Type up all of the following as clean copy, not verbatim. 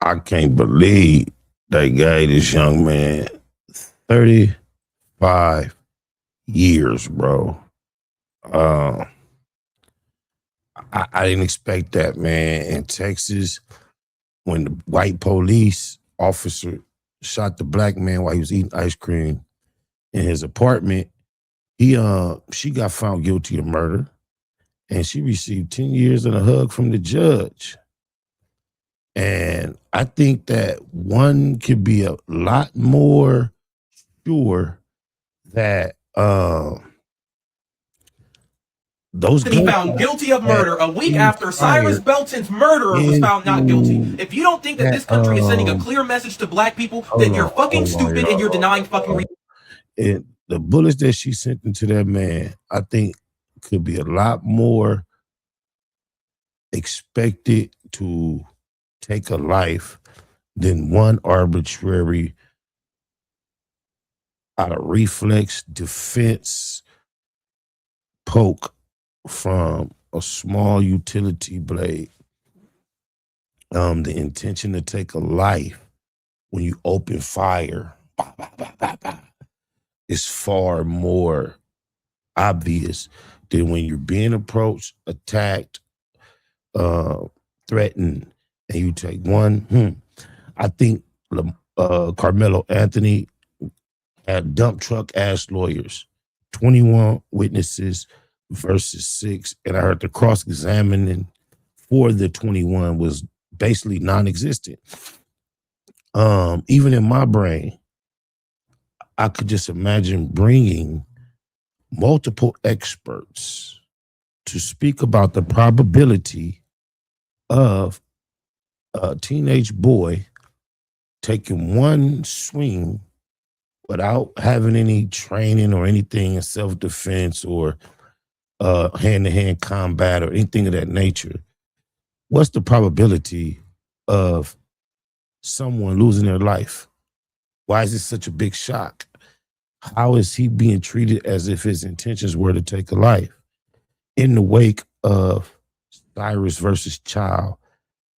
I can't believe they gave this young man 35 years, bro. Uh, I didn't expect that, man. In Texas, when the white police officer shot the black man while he was eating ice cream in his apartment, she got found guilty of murder, and she received 10 years and a hug from the judge. And I think that one could be a lot more sure that those to be found guilty of murder a week after Cyrus Belton's murderer was found not guilty. If you don't think that this country is sending a clear message to black people, then you're fucking stupid and you're denying fucking and the bullets that she sent into that man, I think could be a lot more expected to take a life than one arbitrary out of reflex defense poke from a small utility blade. The intention to take a life when you open fire is far more obvious than when you're being approached, attacked, threatened, and you take one. I think Carmelo Anthony had dump truck ass lawyers, 21 witnesses versus 6, and I heard the cross-examining for the 21 was basically non-existent. Even in my brain, I could just imagine bringing multiple experts to speak about the probability of a teenage boy taking one swing without having any training or anything in self-defense or hand-to-hand combat or anything of that nature. What's the probability of someone losing their life? Why is this such a big shock? How is he being treated as if his intentions were to take a life? In the wake of Cyrus versus Child,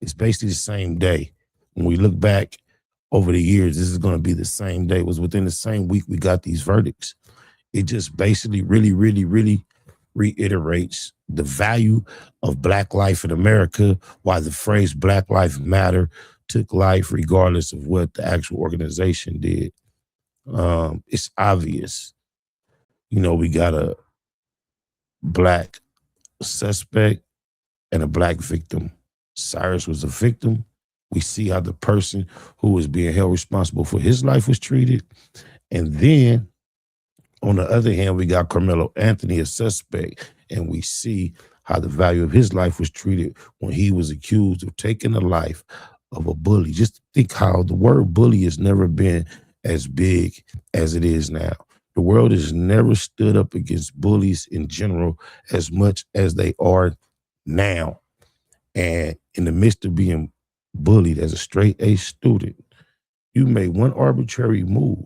it's basically the same day. When we look back over the years, this is going to be the same day. It was within the same week we got these verdicts. It just basically really reiterates the value of Black life in America, why the phrase Black Lives Matter took life regardless of what the actual organization did. It's obvious. You know, we got a Black suspect and a Black victim. Cyrus was a victim. We see how the person who was being held responsible for his life was treated. And then, on the other hand, we got Carmelo Anthony, a suspect, and we see how the value of his life was treated when he was accused of taking the life of a bully. Just think how the word bully has never been as big as it is now. The world has never stood up against bullies in general as much as they are now. And in the midst of being bullied as a straight A student, you made one arbitrary move.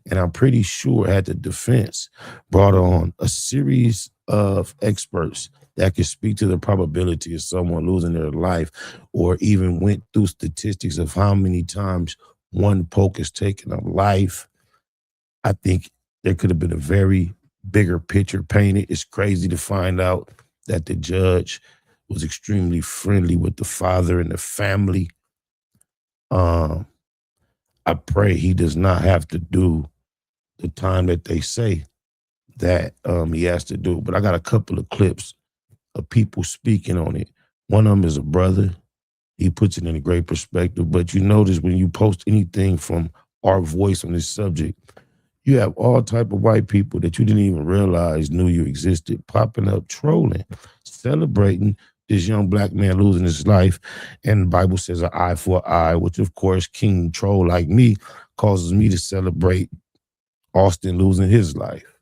And I'm pretty sure had the defense brought on a series of experts that could speak to the probability of someone losing their life, or even went through statistics of how many times one poke has taken a life, I think there could have been a very bigger picture painted. It's crazy to find out that the judge was extremely friendly with the father and the family. I pray he does not have to do the time that they say that he has to do. But I got a couple of clips of people speaking on it. One of them is a brother. He puts it in a great perspective. But you notice when you post anything from Our Voice on this subject, you have all type of white people that you didn't even realize knew you existed, popping up, trolling, celebrating this young Black man losing his life. And the Bible says an eye for an eye, which of course King Troll like me causes me to celebrate Austin losing his life.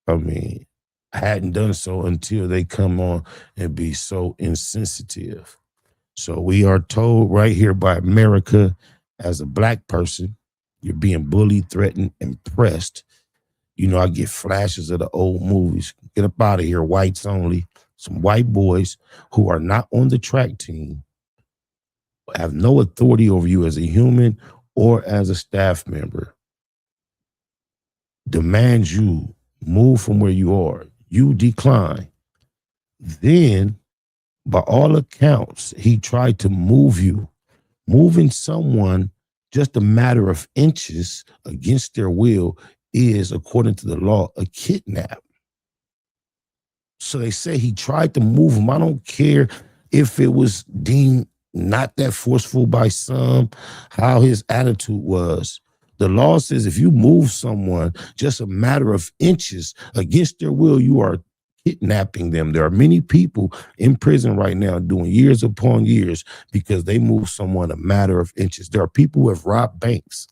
I mean, I hadn't done so until they come on and be so insensitive. So we are told right here by America, as a Black person, you're being bullied, threatened, and pressed. You know, I get flashes of the old movies. Get up out of here, whites only. Some white boys who are not on the track team have no authority over you as a human or as a staff member, demands you move from where you are, you decline, then by all accounts, he tried to move you. Moving someone just a matter of inches against their will is, according to the law, a kidnap. So they say he tried to move him. I don't care if it was deemed not that forceful by some, how his attitude was. The law says if you move someone just a matter of inches against their will, you are kidnapping them. There are many people in prison right now doing years upon years because they move someone a matter of inches. There are people who have robbed banks.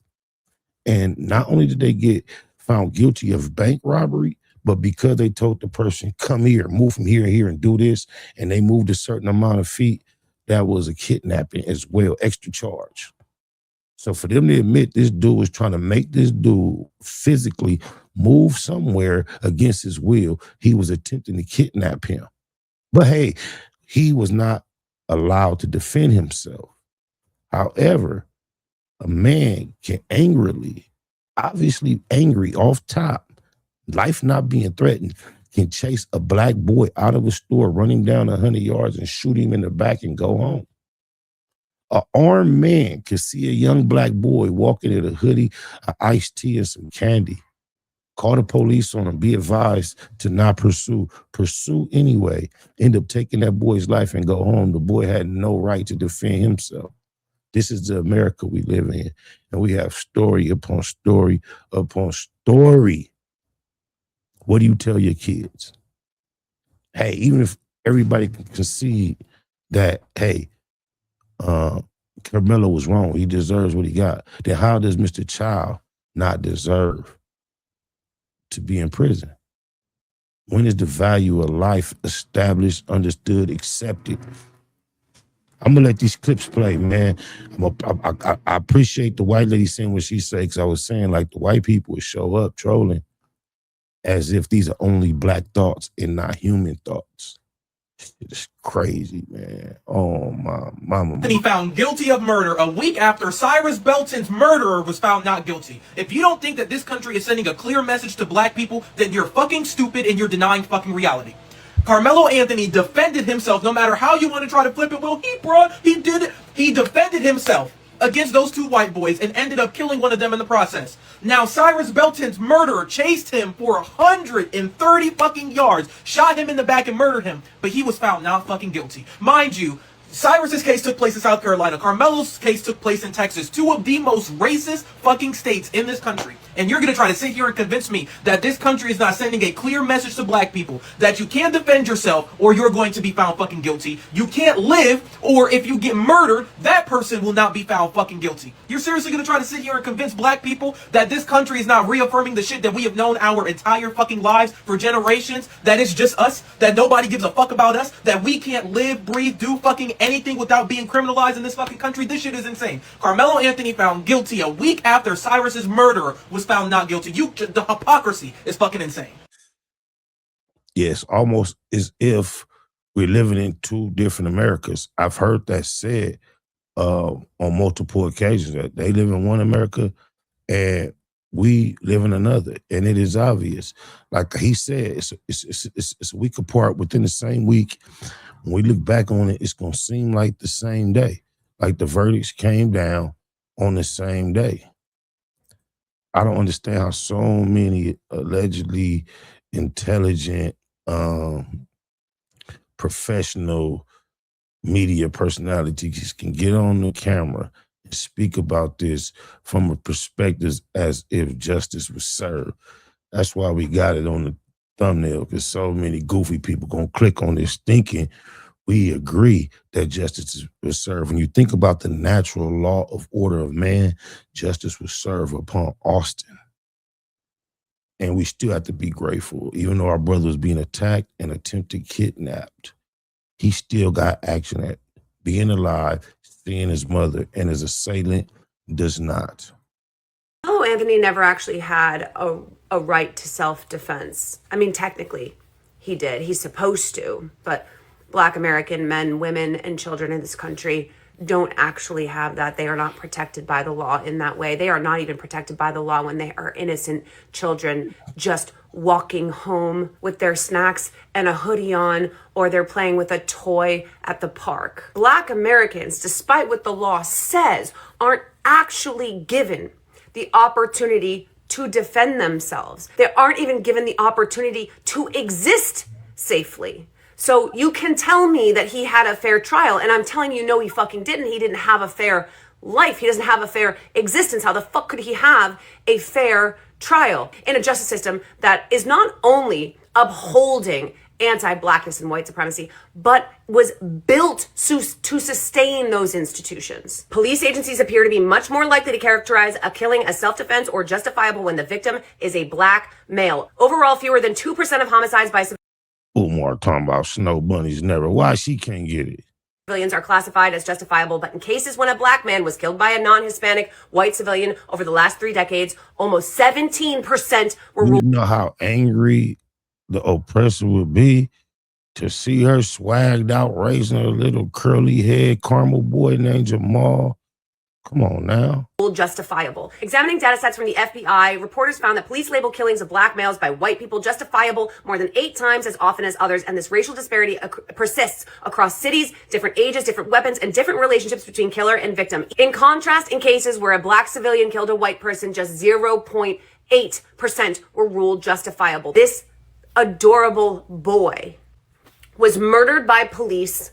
And not only did they get found guilty of bank robbery, but because they told the person, come here, move from here and here and do this, and they moved a certain amount of feet, that was a kidnapping as well, extra charge. So for them to admit this dude was trying to make this dude physically move somewhere against his will, he was attempting to kidnap him. But hey, he was not allowed to defend himself. However, a man can angrily, obviously angry off top, life not being threatened, can chase a black boy out of a store, run him down 100 yards and shoot him in the back and go home. An armed man can see a young black boy walking in a hoodie, an iced tea, and some candy. Call the police on him, be advised to not pursue. Pursue anyway. End up taking that boy's life and go home. The boy had no right to defend himself. This is the America we live in. And we have story upon story upon story. What do you tell your kids? Hey, even if everybody can concede that, hey, Karmelo was wrong, he deserves what he got, then how does Mr. Child not deserve to be in prison? When is the value of life established, understood, accepted? I'm gonna let these clips play, man. I appreciate the white lady saying what she said, because I was saying like the white people would show up trolling as if these are only black thoughts and not human thoughts. It's crazy, man. Oh, my mama. And he found guilty of murder a week after Cyrus Belton's murderer was found not guilty. If you don't think that this country is sending a clear message to black people, then you're fucking stupid and you're denying fucking reality. Karmelo Anthony defended himself, no matter how you want to try to flip it. Well, he did it. He defended himself against those two white boys and ended up killing one of them in the process. Now, Cyrus Belton's murderer chased him for 130 fucking yards, shot him in the back and murdered him, but he was found not fucking guilty. Mind you, Cyrus's case took place in South Carolina. Karmelo's case took place in Texas. Two of the most racist fucking states in this country. And you're going to try to sit here and convince me that this country is not sending a clear message to black people that you can't defend yourself or you're going to be found fucking guilty. You can't live, or if you get murdered, that person will not be found fucking guilty. You're seriously going to try to sit here and convince black people that this country is not reaffirming the shit that we have known our entire fucking lives for generations, that it's just us, that nobody gives a fuck about us, that we can't live, breathe, do fucking anything without being criminalized in this fucking country? This shit is insane. Karmelo Anthony found guilty a week after Cyrus's murderer was found not guilty. The hypocrisy is fucking insane. Yes, almost as if we're living in two different Americas. I've heard that said on multiple occasions, that they live in one America and we live in another, and it is obvious. Like he said, it's a week apart within the same week. When we look back on it, it's gonna seem like the same day, like the verdicts came down on the same day. I don't understand how so many allegedly intelligent, professional media personalities can get on the camera and speak about this from a perspective as if justice was served. That's why we got it on the thumbnail, because so many goofy people gonna click on this thinking we agree that justice was served. When you think about the natural law of order of man, justice was served upon Austin. And we still have to be grateful. Even though our brother was being attacked and attempted kidnapped, he still got action at being alive, seeing his mother, and his assailant does not. Oh, Anthony never actually had a right to self-defense. I mean, technically, he did. He's supposed to, but Black American men, women, and children in this country don't actually have that. They are not protected by the law in that way. They are not even protected by the law when they are innocent children just walking home with their snacks and a hoodie on, or they're playing with a toy at the park. Black Americans, despite what the law says, aren't actually given the opportunity to defend themselves. They aren't even given the opportunity to exist safely. So you can tell me that he had a fair trial, and I'm telling you, no, he fucking didn't. He didn't have a fair life. He doesn't have a fair existence. How the fuck could he have a fair trial in a justice system that is not only upholding anti-blackness and white supremacy, but was built to sustain those institutions? Police agencies appear to be much more likely to characterize a killing as self-defense or justifiable when the victim is a black male. Overall, fewer than 2% of homicides by Umar talking about snow bunnies never. Why she can't get it? civilians are classified as justifiable, but in cases when a black man was killed by a non-Hispanic white civilian over the last 3 decades, almost 17% were You ruled. know how angry the oppressor would be to see her swagged out, raising her little curly head caramel boy named Jamal. Come on now. Justifiable. Examining data sets from the FBI, reporters found that police label killings of black males by white people justifiable more than 8 times as often as others, and this racial disparity persists across cities, different ages, different weapons, and different relationships between killer and victim. In contrast, in cases where a black civilian killed a white person, just 0.8% were ruled justifiable. This adorable boy was murdered by police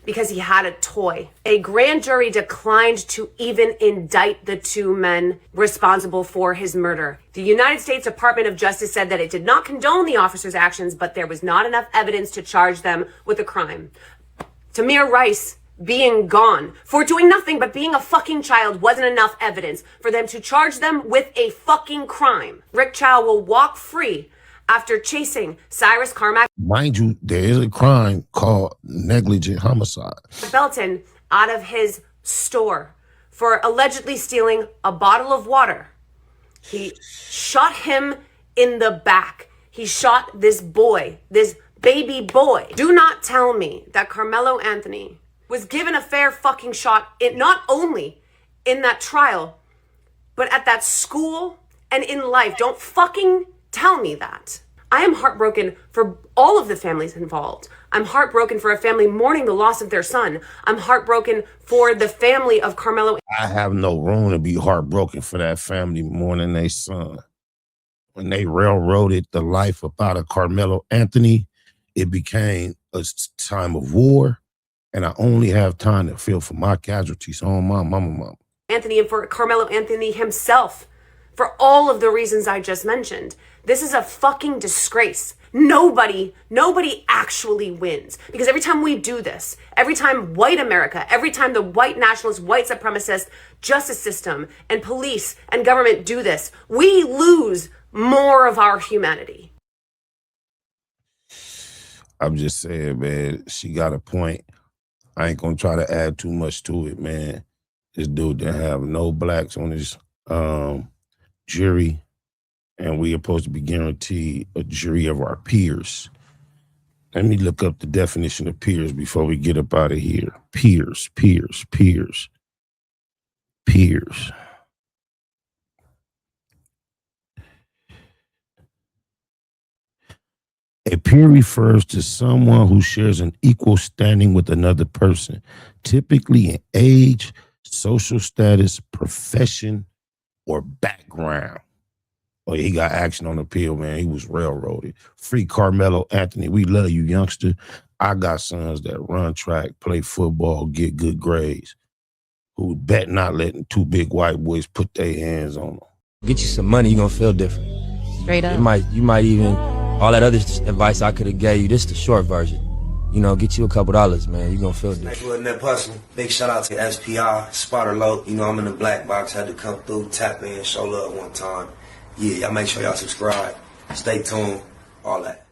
because he had a toy. A grand jury declined to even indict the 2 men responsible for his murder. The United States Department of Justice said that it did not condone the officers' actions, but there was not enough evidence to charge them with a crime. Tamir Rice being gone for doing nothing but being a fucking child wasn't enough evidence for them to charge them with a fucking crime. Rick Chow will walk free after chasing Cyrus Carmack, Mind you, there is a crime called negligent homicide. Belton, out of his store for allegedly stealing a bottle of water. He shot him in the back. He shot this boy, this baby boy. Do not tell me that Karmelo Anthony was given a fair fucking shot, not only in that trial, but at that school and in life. Don't fucking tell me that. I am heartbroken for all of the families involved. I'm heartbroken for a family mourning the loss of their son. I'm heartbroken for the family of Karmelo. I have no room to be heartbroken for that family mourning their son. When they railroaded the life up out of Karmelo Anthony, it became a time of war, and I only have time to feel for my casualties on my mama. Anthony, and for Karmelo Anthony himself, for all of the reasons I just mentioned. This is a fucking disgrace. Nobody actually wins. Because every time we do this, every time white America, every time the white nationalist, white supremacist justice system and police and government do this, we lose more of our humanity. I'm just saying, man, she got a point. I ain't gonna try to add too much to it, man. This dude didn't have no blacks on his jury, and we are supposed to be guaranteed a jury of our peers. Let me look up the definition of peers before we get up out of here. Peers. A peer refers to someone who shares an equal standing with another person, typically in age, social status, profession, or background. Oh, he got action on appeal, man. He was railroaded. Free Karmelo Anthony. We love you, youngster. I got sons that run track, play football, get good grades, who bet not letting 2 big white boys put their hands on them. Get you some money, you're gonna feel different. Straight up. You might even, all that other advice I could have gave you, this the short version. You know, get you a couple dollars, man. You're gonna feel different. That hustle. Big shout out to SPI, Spotter Low. You know, I'm in the black box, had to come through, tap in, show love one time. Yeah, y'all make sure y'all subscribe. Stay tuned, all that.